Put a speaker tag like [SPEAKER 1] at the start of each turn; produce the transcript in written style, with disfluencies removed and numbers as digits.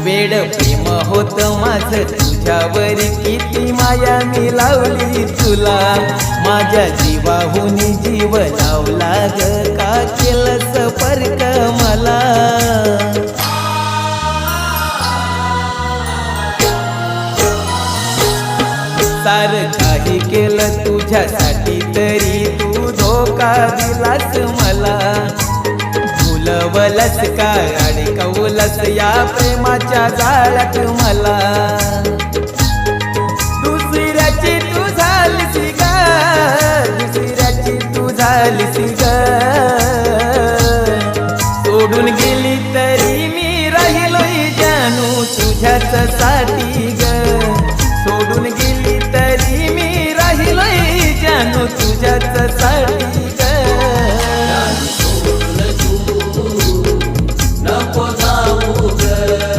[SPEAKER 1] वेड प्रेम होत माझं तुझ्यावर, किती माया मी लावली तुला, माझ्या जीवाहून जीव लावला ग, का केलंस फरक मला. सारं काही केलं तुझ्यासाठी, तरी तू धोका दिलास मला. भुलवलस का अडकवलस या प्रेमाच्या जाळ्यात मला. दुसऱ्याची तू झालीस ग, दुसऱ्याची तू झालीस ग. सोडून गेली तरी मी राहिलोय जानू तुझ्याच साठी.